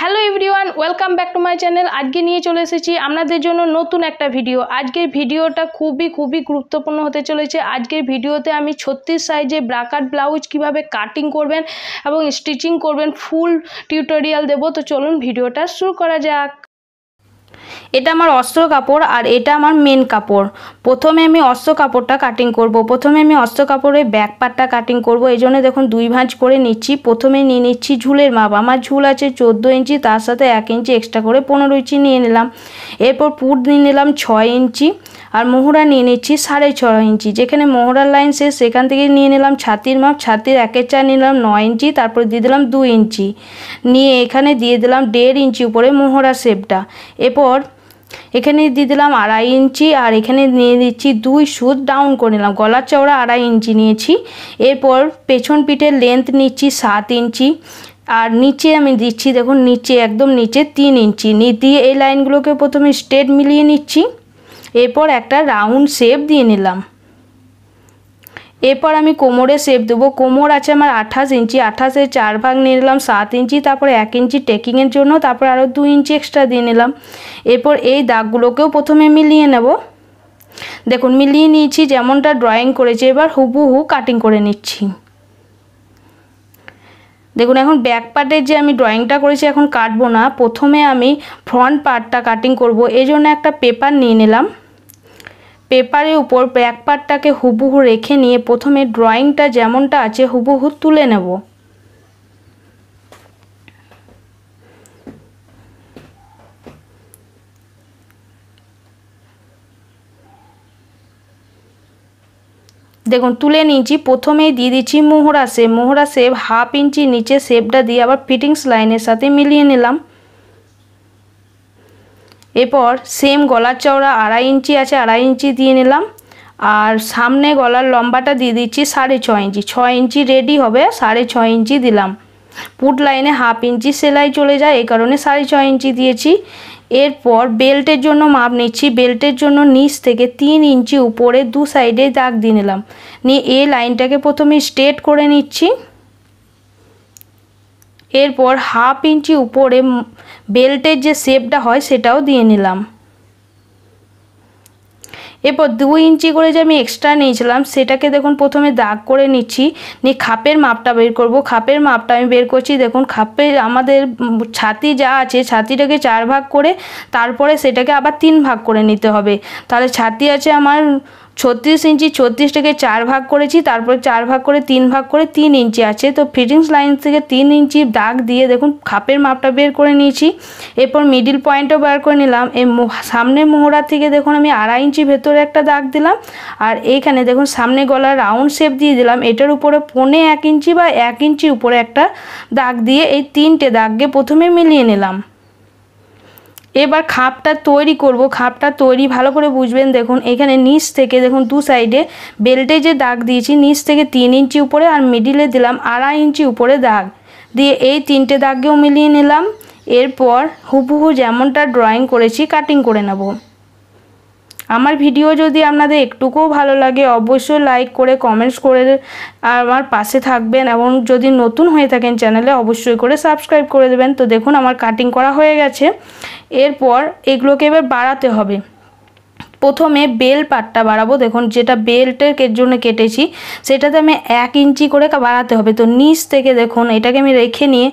Hello everyone, welcome back to my channel. আজকে নিয়ে চলে এসেছি আপনাদের জন্য নতুন একটা ভিডিও। আজকের ভিডিওটা খুবই গুরুত্বপূর্ণ হতে চলেছে। আজকের ভিডিওতে আমি 36 সাইজে ব্রাকাট ব্লাউজ কিভাবে কাটিং করবেন এবং স্টিচিং করবেন ফুল টিউটোরিয়াল দেবো। তো চলুন ভিডিওটা শুরু করা যাক। এটা আমার অস্ত্র কাপড় আর এটা আমার মেন কাপড়। প্রথমে আমি অস্ত্র কাপড়টা কাটিং করব। প্রথমে আমি অস্ত্র কাপড়ের ব্যাক পার্টটা কাটিং করব। এই জন্য দেখুন দুই ভাঁজ করে নিচ্ছি। প্রথমে নিয়ে নিচ্ছি ঝুলের মাপ। আমার ঝুল আছে 14 ইঞ্চি, তার সাথে 1 ইঞ্চি এক্সট্রা করে 15 ইঞ্চি নিয়ে নিলাম। এরপর পুট নিয়ে নিলাম 6 ইঞ্চি আর মোহরা নিয়ে নিচ্ছি 6.5 ইঞ্চি। যেখানে মোহরার লাইন শেষ সেখান থেকে নিয়ে নিলাম ছাতির মাপ। ছাতির 1/4 নিলাম 9 ইঞ্চি, তারপর দিয়ে দিলাম 2 ইঞ্চি নিয়ে এখানে দিয়ে দিলাম 1.5 ইঞ্চি উপরে মোহরা শেপটা। এরপর এখানে দিয়ে দিলাম 2.5 ইঞ্চি আর এখানে নিয়ে দিচ্ছি 2 সুত ডাউন করে নিলাম। গলার চওড়া 2.5 ইঞ্চি নিয়েছি। এরপর পেছন পিঠের লেন্থ নিচ্ছি 7 ইঞ্চি আর নিচে আমি দিচ্ছি দেখুন নিচে একদম নিচে 3 ইঞ্চি দিয়ে এই লাইনগুলোকে প্রথমে স্ট্রেট মিলিয়ে নিচ্ছি। এরপর একটা রাউন্ড শেপ দিয়ে নিলাম। এরপর আমি কোমরে শেপ দেবো। কোমর আছে আমার 28 ইঞ্চি, 28-এর 4 ভাগ নিয়ে নিলাম 7 ইঞ্চি, তারপরে 1 ইঞ্চি টেকিংয়ের জন্য, তারপর আরও 2 ইঞ্চি এক্সট্রা দিয়ে নিলাম। এরপর এই দাগগুলোকেও প্রথমে মিলিয়ে নেব। দেখুন মিলিয়ে নিয়েছি যেমনটা ড্রয়িং করেছি। এবার হুবহু কাটিং করে নিচ্ছি। দেখুন এখন ব্যাক পার্টের যে আমি ড্রয়িংটা করেছি এখন কাটবো না, প্রথমে আমি ফ্রন্ট পার্টটা কাটিং করব। এই জন্য একটা পেপার নিয়ে নিলাম। পেপারের উপর ব্যাক পার্টটাকে হুবহু রেখে নিয়ে প্রথমে ড্রয়িংটা যেমনটা আছে হুবহু তুলে নেব। দেখুন তুলে নিয়েছি। প্রথমেই দিয়ে দিচ্ছি মোহরা শেপ। মোহরা শেপ 1/2 ইঞ্চি নিচে শেপটা দিয়ে আবার ফিটিংস লাইনের সাথে মিলিয়ে নিলাম। এরপর সেম গলার চওড়া 2.5 ইঞ্চি আছে, 2.5 ইঞ্চি দিয়ে নিলাম আর সামনে গলার লম্বাটা দিয়ে দিচ্ছি 6.5 ইঞ্চি। 6 ইঞ্চি রেডি হবে, 6.5 ইঞ্চি দিলাম। পুট লাইনে 1/2 ইঞ্চি সেলাই চলে যায়, এই কারণে 6.5 ইঞ্চি দিয়েছি। এরপর বেল্টের জন্য মাপ নিচ্ছি। বেল্টের জন্য নিচ থেকে 3 ইঞ্চি উপরে দু সাইডে দাগ দিয়ে নিলাম। নিয়ে এই লাইনটাকে প্রথমে স্ট্রেট করে নিচ্ছি। এরপর 1/2 ইঞ্চি উপরে বেল্টের যে শেপটা হয় সেটাও দিয়ে নিলাম। এরপর 2 ইঞ্চি করে যে আমি এক্সট্রা নিয়েছিলাম সেটাকে দেখুন প্রথমে দাগ করে নিচ্ছি। নিয়ে খাপের মাপটা বের করব। খাপের মাপটা আমি বের করছি। দেখুন খাপের আমাদের ছাতি যা আছে ছাতিটাকে 4 ভাগ করে তারপরে সেটাকে আবার 3 ভাগ করে নিতে হবে। তাহলে ছাতি আছে আমার 36 ইঞ্চি, 36টাকে 4 ভাগ করেছি, তারপরে 4 ভাগ করে 3 ভাগ করে 3 ইঞ্চি আছে। তো ফিটিংস লাইন থেকে 3 ইঞ্চি দাগ দিয়ে দেখুন খাপের মাপটা বের করে নিয়েছি। এরপর মিডিল পয়েন্টও বের করে নিলাম। এই সামনের মোহরা থেকে দেখুন আমি 2.5 ইঞ্চি ভেতরে একটা দাগ দিলাম আর এইখানে দেখুন সামনে গলার রাউন্ড শেপ দিয়ে দিলাম। এটার উপরে 1.25 ইঞ্চি বা 1 ইঞ্চি উপরে একটা দাগ দিয়ে এই 3টে দাগকে প্রথমে মিলিয়ে নিলাম। এবার খাপটা তৈরি করব। খাপটা তৈরি ভালো করে বুঝবেন। দেখুন এখানে নিচ থেকে দেখুন দু সাইডে বেল্টে যে দাগ দিয়েছি নিচ থেকে 3 ইঞ্চি উপরে আর মিডিলে দিলাম 2.5 ইঞ্চি উপরে দাগ দিয়ে এই 3টে দাগকেও মিলিয়ে নিলাম। এরপর হুবহু যেমনটা ড্রয়িং করেছি কাটিং করে নেব। আমার ভিডিও যদি আপনাদের একটুকুও ভালো লাগে অবশ্যই লাইক করে কমেন্টস করে আমার পাশে থাকবেন এবং যদি নতুন হয়ে থাকেন চ্যানেলে অবশ্যই করে সাবস্ক্রাইব করে দেবেন। তো দেখুন আমার কাটিং করা হয়ে গেছে। এরপর এগুলোকে এবার বাড়াতে হবে। প্রথমে বেল পাটটা বাড়াবো। দেখুন যেটা বেল্টের জন্য কেটেছি সেটাতে আমি 1 ইঞ্চি করে বাড়াতে হবে। তো নিচ থেকে দেখুন এটাকে আমি রেখে নিয়ে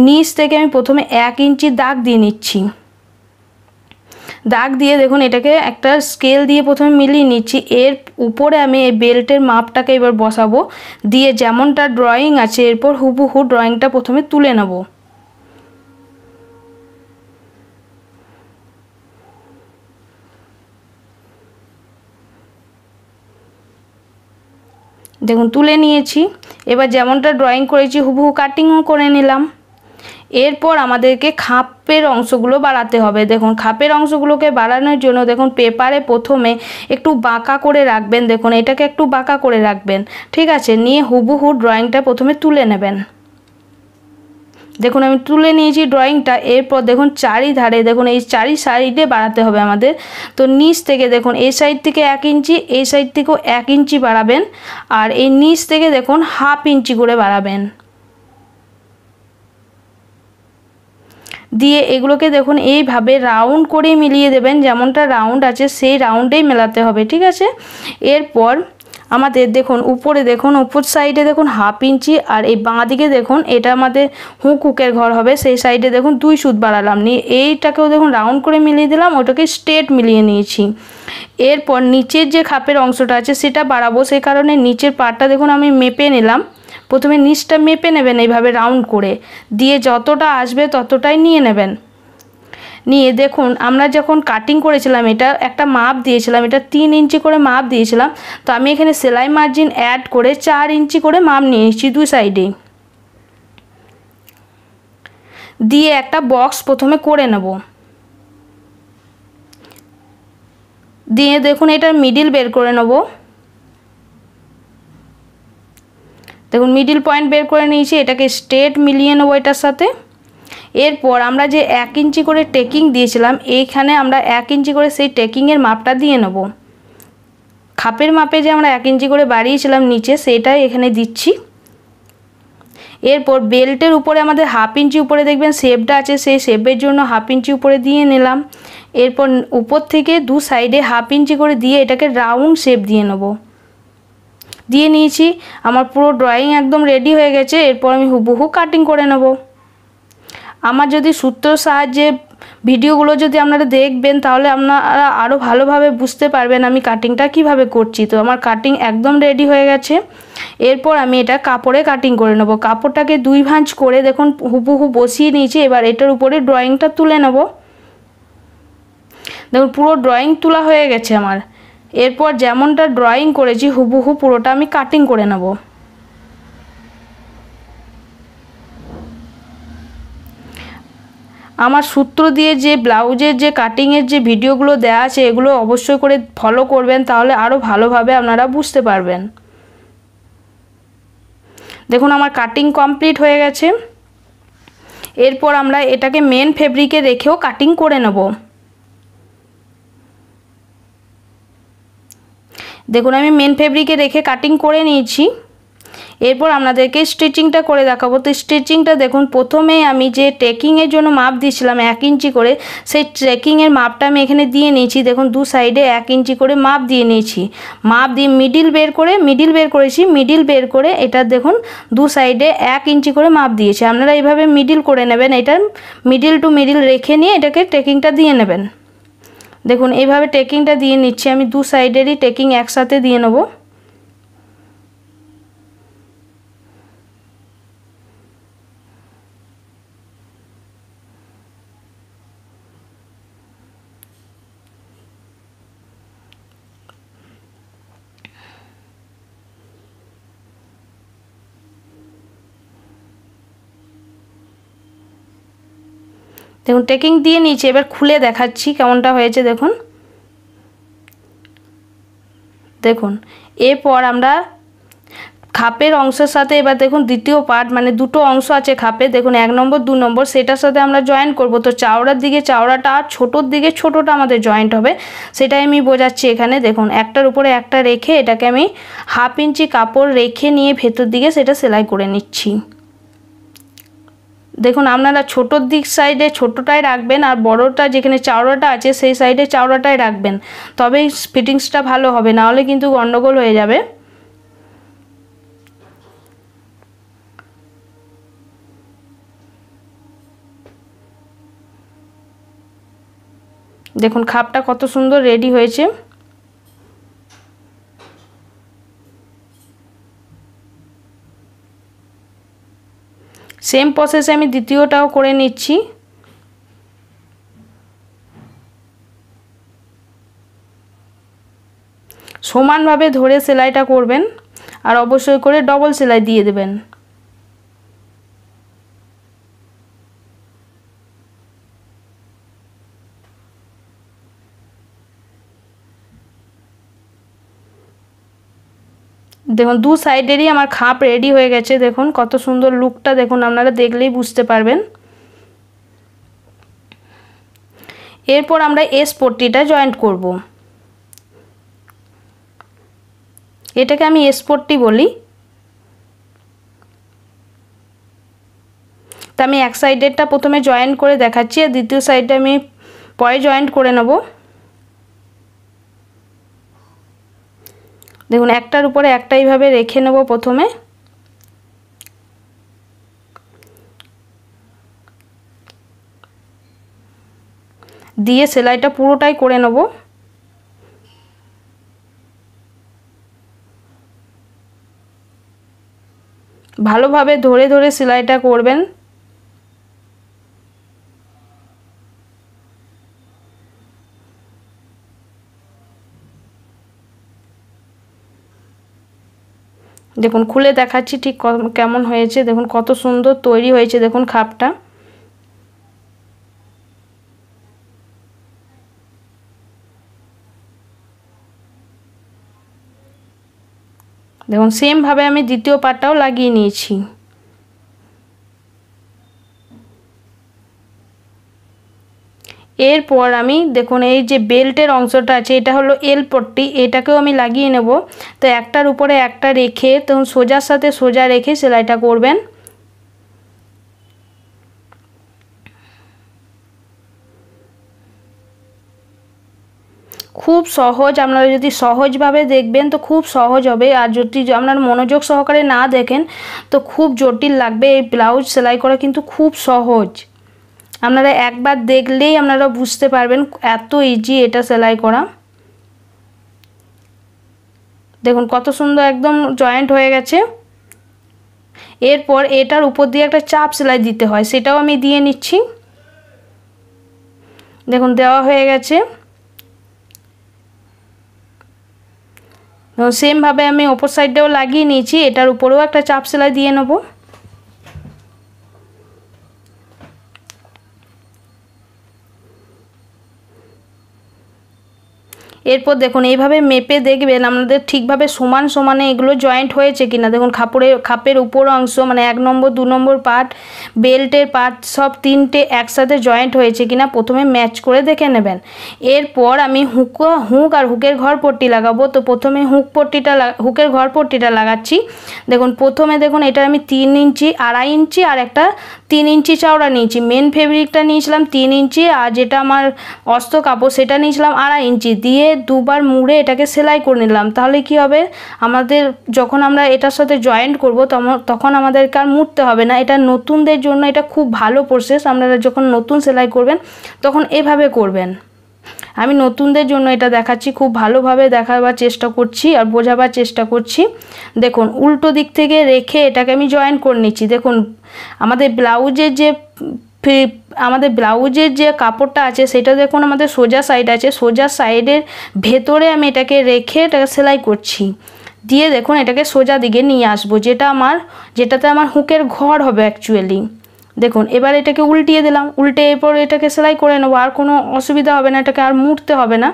নিচ থেকে আমি প্রথমে 1 ইঞ্চি দাগ দিয়ে নিচ্ছি। দাগ দিয়ে দেখুন এটাকে একটা স্কেল দিয়ে প্রথমে মিলিয়ে নিচ্ছি। এর উপরে আমি এই বেল্টের মাপটাকে এবার বসাবো দিয়ে যেমনটা ড্রয়িং আছে এরপর হুবহু ড্রয়িংটা প্রথমে তুলে নেব। দেখুন তুলে নিয়েছি। এবার যেমনটা ড্রয়িং করেছি হুবহু কাটিংও করে নিলাম। এরপর আমাদেরকে খাপের অংশগুলো বাড়াতে হবে। দেখুন খাপের অংশগুলোকে বাড়ানোর জন্য দেখুন পেপারে প্রথমে একটু বাঁকা করে রাখবেন। দেখুন এটাকে একটু বাঁকা করে রাখবেন, ঠিক আছে। নিয়ে হুবহু ড্রয়িংটা প্রথমে তুলে নেবেন। দেখুন আমি তুলে নিয়েছি ড্রয়িংটা। এরপর দেখুন চারিধারে দেখুন এই 4 সাইডে বাড়াতে হবে আমাদের। তো নিচ থেকে দেখুন এই সাইড থেকে 1 ইঞ্চি, এই সাইড থেকেও 1 ইঞ্চি বাড়াবেন আর এই নিচ থেকে দেখুন 1/2 ইঞ্চি করে বাড়াবেন। দিয়ে এগুলোকে দেখুন এইভাবে রাউন্ড করে মিলিয়ে দেবেন, যেমনটা রাউন্ড আছে সেই রাউন্ডেই মেলাতে হবে, ঠিক আছে। এরপর আমাদের দেখুন উপরে দেখুন উপর সাইডে দেখুন 1/2 ইঞ্চি, আর এই বাঁ দিকে দেখুন এটা আমাদের হুকের ঘর হবে, সেই সাইডে দেখুন 2 সুত বাড়ালাম, নিয়ে এইটাকেও দেখুন রাউন্ড করে মিলিয়ে দিলাম, ওটাকে স্ট্রেট মিলিয়ে নিয়েছি। এরপর নিচের যে খাপের অংশটা আছে সেটা বাড়াবো, সেই কারণে নিচের পাটটা দেখুন আমি মেপে নিলাম। প্রথমে নিচটা মেপে নেবেন এইভাবে রাউন্ড করে, দিয়ে যতটা আসবে ততটাই নিয়ে নেবেন। নিয়ে দেখুন আমরা যখন কাটিং করেছিলাম এটা একটা মাপ দিয়েছিলাম, এটা 3 ইঞ্চি করে মাপ দিয়েছিলাম, তো আমি এখানে সেলাই মার্জিন অ্যাড করে 4 ইঞ্চি করে মাপ নিয়েছি 2 সাইডে। দিয়ে একটা বক্স প্রথমে করে নেব, দিয়ে দেখুন এটার মিডিল বের করে নেব। দেখুন মিডিল পয়েন্ট বের করে নিয়েছি, এটাকে স্ট্রেট মিলিয়ে নেব এটার সাথে। এরপর আমরা যে 1 ইঞ্চি করে টেকিং দিয়েছিলাম, এইখানে আমরা 1 ইঞ্চি করে সেই টেকিংয়ের মাপটা দিয়ে নেব। খাপের মাপে যে আমরা 1 ইঞ্চি করে বাড়িয়েছিলাম নিচে, সেটাই এখানে দিচ্ছি। এরপর বেল্টের উপরে আমাদের 1/2 ইঞ্চি উপরে দেখবেন শেপটা আছে, সেই শেপের জন্য 1/2 ইঞ্চি উপরে দিয়ে নিলাম। এরপর উপর থেকে 2 সাইডে 1/2 ইঞ্চি করে দিয়ে এটাকে রাউন্ড শেপ দিয়ে নেব। দিয়ে নিয়েছি, আমার পুরো ড্রয়িং একদম রেডি হয়ে গেছে। এরপর আমি হুবহু কাটিং করে নেব। আমার যদি সূত্রের সাহায্যে ভিডিওগুলো যদি আপনারা দেখবেন তাহলে আপনারা আরও ভালোভাবে বুঝতে পারবেন আমি কাটিংটা কিভাবে করছি। তো আমার কাটিং একদম রেডি হয়ে গেছে। এরপর আমি এটা কাপড়ে কাটিং করে নেব। কাপড়টাকে 2 ভাঁজ করে দেখুন হুবহু বসিয়ে নিয়েছি। এবার এটার উপরে ড্রয়িংটা তুলে নেব। দেখুন পুরো ড্রয়িং তোলা হয়ে গেছে আমার। এরপর যেমনটা ড্রয়িং করেছি হুবহু পুরোটা আমি কাটিং করে নেব। আমার সূত্র দিয়ে যে ব্লাউজের যে কাটিংয়ের যে ভিডিওগুলো দেওয়া আছে এগুলো অবশ্যই করে ফলো করবেন, তাহলে আরও ভালোভাবে আপনারা বুঝতে পারবেন। দেখুন আমার কাটিং কমপ্লিট হয়ে গেছে। এরপর আমরা এটাকে মেন ফেব্রিকে রেখেও কাটিং করে নেব। দেখুন আমি মেন ফেব্রিকে রেখে কাটিং করে নিয়েছি। এরপর আপনাদেরকে স্টিচিংটা করে দেখাবো। তো স্টিচিংটা দেখুন প্রথমেই আমি যে টেকিংয়ের জন্য মাপ দিয়েছিলাম 1 ইঞ্চি করে, সেই ট্রেকিংয়ের মাপটা আমি এখানে দিয়ে নিয়েছি। দেখুন 2 সাইডে 1 ইঞ্চি করে মাপ দিয়ে নিয়েছি। মাপ দিয়ে মিডিল বের করেছি। মিডিল বের করে এটা দেখুন 2 সাইডে 1 ইঞ্চি করে মাপ দিয়েছি। আপনারা এইভাবে মিডিল করে নেবেন, এটা মিডিল টু মিডিল রেখে নিয়ে এটাকে টেকিংটা দিয়ে নেবেন। দেখুন এইভাবে টেকিংটা দিয়ে নিচ্ছি আমি, 2 সাইডেরই টেকিং একসাথে দিয়ে নেব। দেখুন টেকিং দিয়ে নিয়েছি, এবার খুলে দেখাচ্ছি কেমনটা হয়েছে। দেখুন দেখুন এরপর আমরা খাপের অংশের সাথে এবার দেখুন দ্বিতীয় পার্ট মানে দুটো অংশ আছে খাপে, দেখুন 1 নম্বর 2 নম্বর, সেটার সাথে আমরা জয়েন্ট করব। তো চাওড়ার দিকে চাওড়াটা আর ছোটোর দিকে ছোটোটা আমাদের জয়েন্ট হবে, সেটাই আমি বোঝাচ্ছি এখানে। দেখুন একটার উপরে একটা রেখে এটাকে আমি 1/2 ইঞ্চি কাপড় রেখে নিয়ে ভেতর দিকে সেটা সেলাই করে নিচ্ছি। দেখুন আপনারা ছোটোর দিক সাইডে ছোটোটাই রাখবেন, আর বড়টা যেখানে চাওড়াটা আছে সেই সাইডে চাওড়াটাই রাখবেন, তবেই ফিটিংসটা ভালো হবে, নাহলে কিন্তু গন্ডগোল হয়ে যাবে। দেখুন খাপটা কত সুন্দর রেডি হয়েছে। সেম প্রসেসে আমি দ্বিতীয়টাও করে নিচ্ছি। সমানভাবে ধরে সেলাইটা করবেন, আর অবশ্যই করে ডবল সেলাই দিয়ে দেবেন। দেখুন 2 সাইডেরই আমার খাপ রেডি হয়ে গেছে। দেখুন কত সুন্দর লুকটা, দেখুন আপনারা দেখলেই বুঝতে পারবেন। এরপর আমরা এস পট্টিটা জয়েন্ট করব। এটাকে আমি এস পট্টি বলি। তো আমি এক সাইডেরটা প্রথমে জয়েন্ট করে দেখাচ্ছি, আর দ্বিতীয় সাইডটা আমি পরে জয়েন্ট করে নেব। দেখুন একটার উপরে একটা এইভাবে রেখে নেব প্রথমে। দিয়ে সেলাইটা পুরোটাই করে নেব। ভালোভাবে ধরে ধরে সেলাইটা করবেন। দেখুন খুলে দেখাচ্ছি ঠিক কেমন হয়েছে। দেখুন কত সুন্দর তৈরি হয়েছে দেখুন খাপটা। দেখুন সেম ভাবে আমি দ্বিতীয় পাটটাও লাগিয়ে নিয়েছি। এরপর আমি দেখুন এই যে বেল্টের অংশটা আছে এটা হলো এল পট্টি, এটাকেও আমি লাগিয়ে নেব। তো একটার উপরে একটা রেখে তখন সোজার সাথে সোজা রেখে সেলাইটা করবেন। খুব সহজ, আপনারা যদি সহজভাবে দেখবেন তো খুব সহজ হবে, আর যদি আপনারা মনোযোগ সহকারে না দেখেন তো খুব জটিল লাগবে। এই ব্লাউজ সেলাই করা কিন্তু খুব সহজ, আপনারা একবার দেখলেই আপনারা বুঝতে পারবেন এত ইজি এটা সেলাই করা। দেখুন কত সুন্দর একদম জয়েন্ট হয়ে গেছে। এরপর এটার উপর দিয়ে একটা চাপ সেলাই দিতে হয়, সেটাও আমি দিয়ে নিচ্ছি। দেখুন দেওয়া হয়ে গেছে। সেম ভাবে আমি ওপর সাইডটাও লাগিয়ে নিয়েছি, এটার উপরেও একটা চাপ সেলাই দিয়ে নেব। এরপর দেখুন এইভাবে মেপে দেখবেন আপনাদের ঠিকভাবে সমান সমানে এগুলো জয়েন্ট হয়েছে কিনা। দেখুন খাপের উপর অংশ মানে 1 নম্বর 2 নম্বর পার্ট, বেল্টের পার্ট সব তিনটে একসাথে জয়েন্ট হয়েছে কিনা প্রথমে ম্যাচ করে দেখে নেবেন। এরপর আমি হুক আর হুকের ঘর পট্টি লাগাবো। তো প্রথমে হুকের ঘর পট্টিটা লাগাচ্ছি। দেখুন প্রথমে দেখুন এটা আমি 3 ইঞ্চি 2.5 ইঞ্চি আর একটা 3 ইঞ্চি চওড়া নিয়েছি। মেন ফেব্রিকটা নিয়েছিলাম 3 ইঞ্চি আর যেটা আমার অস্ত্র কাপড় সেটা নিয়েছিলাম 2.5 ইঞ্চি। দিয়ে দুবার মুড়ে এটাকে সেলাই করে নিলাম। তাহলে কি হবে, আমাদের যখন আমরা এটার সাথে জয়েন্ট করব তখন আমাদেরকে আর মুড়তে হবে না। এটা নতুনদের জন্য এটা খুব ভালো প্রসেস। আপনারা যখন নতুন সেলাই করবেন তখন এভাবে করবেন। আমি নতুনদের জন্য এটা দেখাচ্ছি, খুব ভালোভাবে দেখাবার চেষ্টা করছি আর বোঝাবার চেষ্টা করছি। দেখুন উল্টো দিক থেকে রেখে এটাকে আমি জয়েন করে নিচ্ছি। দেখুন আমাদের ব্লাউজের যে কাপড়টা আছে সেটা দেখুন আমাদের সোজা সাইড আছে, সোজা সাইডের ভেতরে আমি এটাকে রেখে এটাকে সেলাই করছি। দিয়ে দেখুন এটাকে সোজা দিকে নিয়ে আসবো, যেটাতে আমার হুকের ঘর হবে অ্যাকচুয়ালি। দেখুন এবার এটাকে উল্টিয়ে দিলাম, উল্টে এরপর এটাকে সেলাই করে নেবো, আর কোনো অসুবিধা হবে না, এটাকে আর মুড়তে হবে না।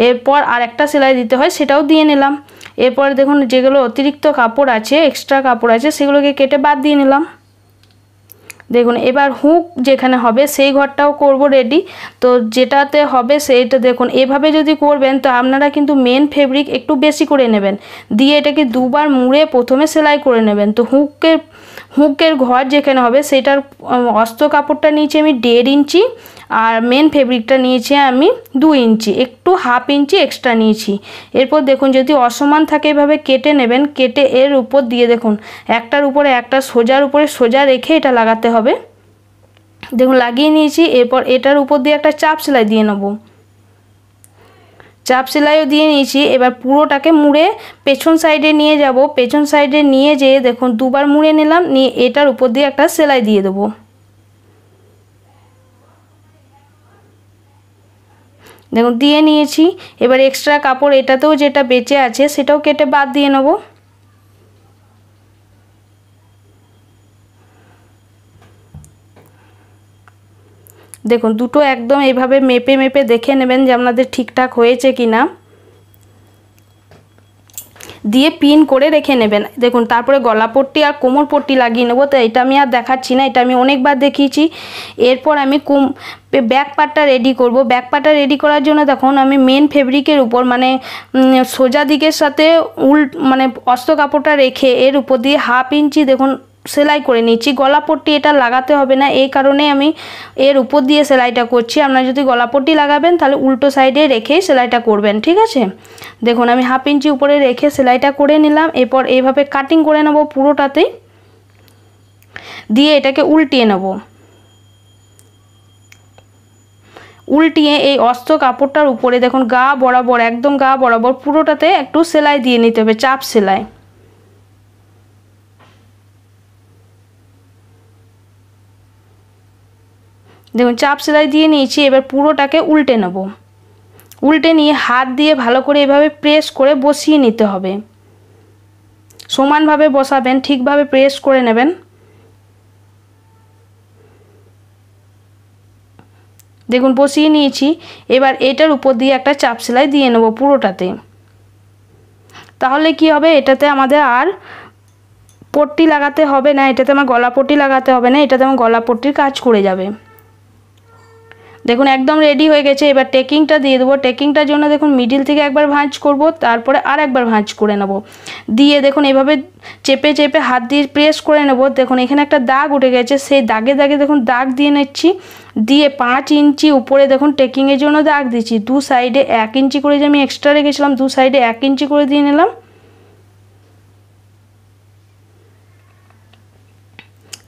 এরপর আর একটা সেলাই দিতে হয় সেটাও দিয়ে নিলাম। এরপর দেখুন যেগুলো অতিরিক্ত কাপড় আছে, এক্সট্রা কাপড় আছে, সেগুলোকে কেটে বাদ দিয়ে নিলাম। দেখুন এবার হুক যেখানে হবে সেই ঘরটাও করব রেডি। তো যেটাতে হবে সেইটা দেখুন এভাবে যদি করবেন তো আপনারা কিন্তু মেন ফেব্রিক একটু বেশি করে নেবেন, দিয়ে এটাকে দুবার মুড়ে প্রথমে সেলাই করে নেবেন। তো হুকের ঘর যেখানে হবে সেটার অস্ত্র কাপড়টা নিয়েছি আমি 1.5 ইঞ্চি আর মেন ফেব্রিকটা নিয়েছি আমি 2 ইঞ্চি, একটু 1/2 ইঞ্চি এক্সট্রা নিয়েছি। এরপর দেখুন যদি অসমান থাকে এভাবে কেটে নেবেন, কেটে এর উপর দিয়ে দেখুন একটার উপরে একটা সোজার উপরে সোজা রেখে এটা লাগাতে হবে। দেখুন লাগিয়ে নিয়েছি। এরপর এটার উপর দিয়ে একটা চাপ সেলাই দিয়ে নেব, চাপ সেলাইও দিয়ে নিয়েছি। এবার পুরোটাকে মুড়ে পেছন সাইডে নিয়ে যাব, পেছন সাইডে নিয়ে যেয়ে দেখুন দুবার মুড়ে নিলাম, নিয়ে এটার উপর দিয়ে একটা সেলাই দিয়ে দেবো। দেখুন দিয়ে নিয়েছি। এবার এক্সট্রা কাপড় এটাতেও যেটা বেঁচে আছে সেটাও কেটে বাদ দিয়ে নেব। দেখুন দুটো একদম এইভাবে মেপে মেপে দেখে নেবেন যে আপনাদের ঠিকঠাক হয়েছে কিনা, দিয়ে পিন করে রেখে নেবেন। দেখুন তারপরে গলা পট্টি আর কোমর পট্টি লাগিয়ে নেবো। তো এটা আমি আর দেখাচ্ছি না, এটা আমি অনেকবার দেখিয়েছি। এরপর আমি ব্যাক পার্টটা রেডি করব। ব্যাক পার্টটা রেডি করার জন্য দেখুন আমি মেন ফেব্রিকের উপর মানে সোজা দিকের সাথে মানে অস্ত্র কাপড়টা রেখে এর উপর দিয়ে 1/2 ইঞ্চি দেখুন সেলাই করে নিচ্ছি। গলাপট্টি এটা লাগাতে হবে না, এই কারণে আমি এর উপর দিয়ে সেলাইটা করছি। আপনারা যদি গলাপট্টি লাগাবেন তাহলে উল্টো সাইডে রেখেই সেলাইটা করবেন, ঠিক আছে। দেখুন আমি 1/2 ইঞ্চি উপরে রেখে সেলাইটা করে নিলাম। এরপর এইভাবে কাটিং করে নেব পুরোটাতেই, দিয়ে এটাকে উল্টিয়ে নেব। উল্টিয়ে এই অস্ত্র কাপড়টার উপরে দেখুন গা বরাবর, একদম গা বরাবর পুরোটাতে একটু সেলাই দিয়ে নিতে হবে, চাপ সেলাই। দেখুন চাপ সেলাই দিয়ে নিয়েছি। এবার পুরোটাকে উল্টে নেব। উল্টে নিয়ে হাত দিয়ে ভালো করে এভাবে প্রেস করে বসিয়ে নিতে হবে। সমানভাবে বসাবেন, ঠিকভাবে প্রেস করে নেবেন। দেখুন বসিয়ে নিয়েছি। এবার এটার উপর দিয়ে একটা চাপ সেলাই দিয়ে নেব পুরোটাতে। তাহলে কি হবে, এটাতে আমাদের আর পট্টি লাগাতে হবে না, এটাতে আমার গলা পট্টি লাগাতে হবে না, এটাতে আমার গলা পট্টির কাজ করে যাবে। দেখুন একদম রেডি হয়ে গেছে। এবার টেকিংটা দিয়ে দেবো। টেকিংটার জন্য দেখুন মিডিল থেকে একবার ভাঁজ করব, তারপরে আর একবার ভাঁজ করে নেব। দিয়ে দেখুন এভাবে চেপে চেপে হাত দিয়ে প্রেস করে নেব। দেখুন এখানে একটা দাগ উঠে গেছে, সেই দাগে দাগে দেখুন দাগ দিয়ে নিচ্ছি। দিয়ে 5 ইঞ্চি উপরে দেখুন টেকিংয়ের জন্য দাগ দিচ্ছি। দু সাইডে 1 ইঞ্চি করে যে আমি এক্সট্রা রেখেছিলাম, দু সাইডে 1 ইঞ্চি করে দিয়ে নিলাম।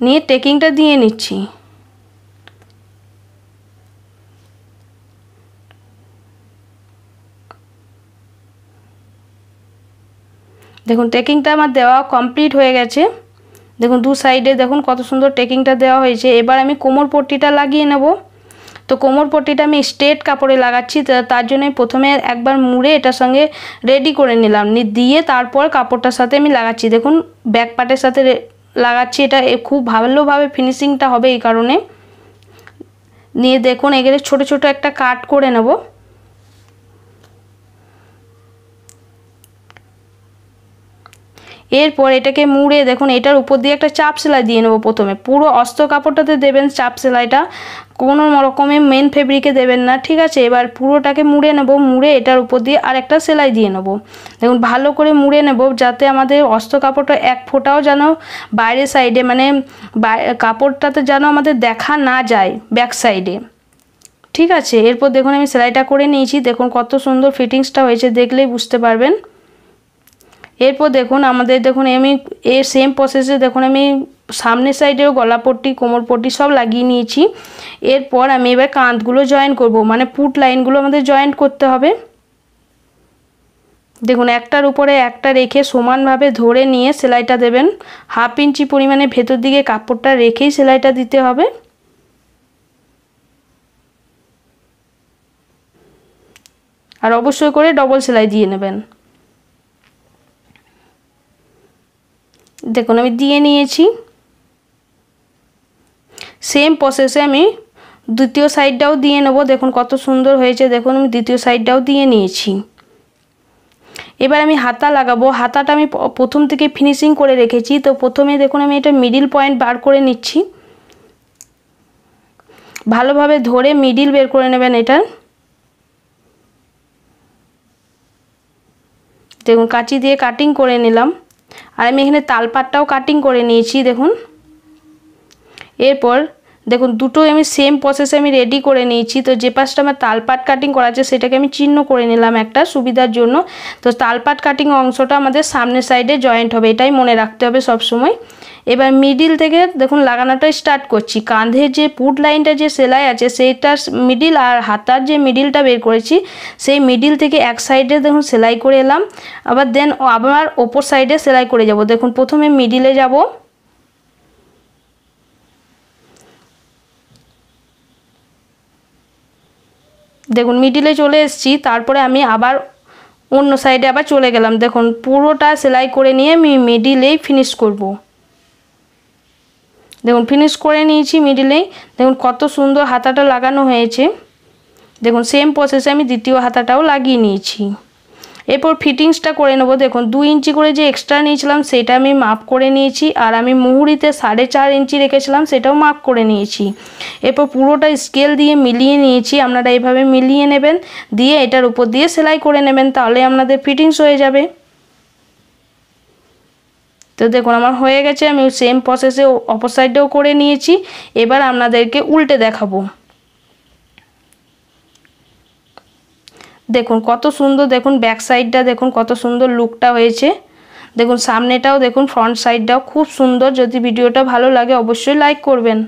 নিয়ে টেকিংটা দিয়ে নিচ্ছি। দেখুন টেকিংটা আমার দেওয়া কমপ্লিট হয়ে গেছে। দেখুন দু সাইডে দেখুন কত সুন্দর টেকিংটা দেওয়া হয়েছে। এবার আমি কোমর পট্টিটা লাগিয়ে নেব। তো কোমর পট্টিটা আমি স্ট্রেট কাপড়ে লাগাচ্ছি, তার জন্য প্রথমে একবার মুড়ে এটার সঙ্গে রেডি করে নিলাম, দিয়ে তারপর কাপড়টার সাথে আমি লাগাচ্ছি। দেখুন ব্যাক পার্টের সাথে লাগাচ্ছি, এটা খুব ভালোভাবে ফিনিশিংটা হবে এই কারণে। নিয়ে দেখুন এখানে ছোট ছোট একটা কাট করে নেব। এরপর এটাকে মুড়ে দেখুন এটার উপর দিয়ে একটা চাপ সেলাই দিয়ে নেব। প্রথমে পুরো অস্ত্র কাপড়টাতে দেবেন চাপ সেলাইটা, কোনো রকমের মেন ফেব্রিকে দেবেন না, ঠিক আছে। এবার পুরোটাকে মুড়ে নেব। মুড়ে এটার উপর দিয়ে আর একটা সেলাই দিয়ে নেব। দেখুন ভালো করে মুড়ে নেব, যাতে আমাদের অস্ত্র কাপড়টা এক ফোঁটাও যেন বাইরের সাইডে মানে কাপড়টাতে যেন আমাদের দেখা না যায় ব্যাক সাইডে, ঠিক আছে। এরপর দেখুন আমি সেলাইটা করে নিয়েছি। দেখুন কত সুন্দর ফিটিংসটা হয়েছে, দেখলেই বুঝতে পারবেন। এরপর দেখুন আমাদের দেখুন আমি এই সেম প্রসেসে দেখুন আমি সামনের সাইডেও গলা পট্টি কোমর পট্টি সব লাগিয়ে নিয়েছি। এরপর আমি এবার কাঁধগুলো জয়েন করব, মানে পুট লাইনগুলো আমাদের জয়েন্ট করতে হবে। দেখুন একটার উপরে একটা রেখে সমানভাবে ধরে নিয়ে সেলাইটা দেবেন। 1/2 ইঞ্চি পরিমাণে ভেতর দিকে কাপড়টা রেখেই সেলাইটা দিতে হবে। আর অবশ্যই করে ডবল সেলাই দিয়ে নেবেন। দেখুন আমি দিয়ে নিয়েছি। সেম প্রসেসে আমি দ্বিতীয় সাইডটাও দিয়ে নেব। দেখুন কত সুন্দর হয়েছে। দেখুন আমি দ্বিতীয় সাইডটাও দিয়ে নিয়েছি। এবার আমি হাতা লাগাবো। হাতাটা আমি প্রথম থেকে ফিনিশিং করে রেখেছি। তো প্রথমে দেখুন আমি এটা মিডিল পয়েন্ট বার করে নিচ্ছি। ভালোভাবে ধরে মিডিল বের করে নেবেন এটা। দেখুন কাঁচি দিয়ে কাটিং করে নিলাম। আর আমি এখানে তালপাটটাও কাটিং করে নিয়েছি দেখুন। এরপর দেখুন দুটো আমি সেম প্রসেসে আমি রেডি করে নিয়েছি। তো যে পাশটা আমার তালপাট কাটিং করা আছে সেটাকে আমি চিহ্ন করে নিলাম একটা সুবিধার জন্য। তো তালপাট কাটিং অংশটা আমাদের সামনের সাইডে জয়েন্ট হবে, এটাই মনে রাখতে হবে সব সময়। এবার মিডিল থেকে দেখুন লাগানোটা স্টার্ট করছি। কাঁধের যে পুট লাইনটা যে সেলাই আছে সেইটার মিডিল আর হাতার যে মিডিলটা বের করেছি সেই মিডিল থেকে এক সাইডে দেখুন সেলাই করে এলাম। আবার দেন আবার ওপর সাইডে সেলাই করে যাব। দেখুন প্রথমে মিডিলে যাব, দেখুন মিডিলে চলে এসেছি। তারপরে আমি আবার অন্য সাইডে আবার চলে গেলাম। দেখুন পুরোটা সেলাই করে নিয়ে আমি মিডিলেই ফিনিশ করব। দেখুন ফিনিশ করে নিয়েছি মিডিলেই। দেখুন কত সুন্দর হাতাটা লাগানো হয়েছে। দেখুন সেম প্রসেসে আমি দ্বিতীয় হাতাটাও লাগিয়ে নিয়েছি। এরপর ফিটিংসটা করে নেব। দেখুন 2 ইঞ্চি করে যে এক্সট্রা নিয়েছিলাম সেটা আমি মাপ করে নিয়েছি। আর আমি মুহুরিতে 4.5 ইঞ্চি রেখেছিলাম সেটাও মাপ করে নিয়েছি। এরপর পুরোটা স্কেল দিয়ে মিলিয়ে নিয়েছি। আপনারা এইভাবে মিলিয়ে নেবেন, দিয়ে এটার উপর দিয়ে সেলাই করে নেবেন, তাহলে আপনাদের ফিটিংস হয়ে যাবে। তো দেখুন আমার হয়ে গেছে, আমি সেম প্রসেসে অপর সাইডেও করে নিয়েছি। এবার আপনাদেরকে উল্টে দেখাবো। দেখুন কত সুন্দর, দেখুন ব্যাক সাইডটা দেখুন কত সুন্দর লুকটা হয়েছে। দেখুন সামনেটাও দেখুন, ফ্রন্ট সাইডটাও খুব সুন্দর। যদি ভিডিওটা ভালো লাগে অবশ্যই লাইক করবেন।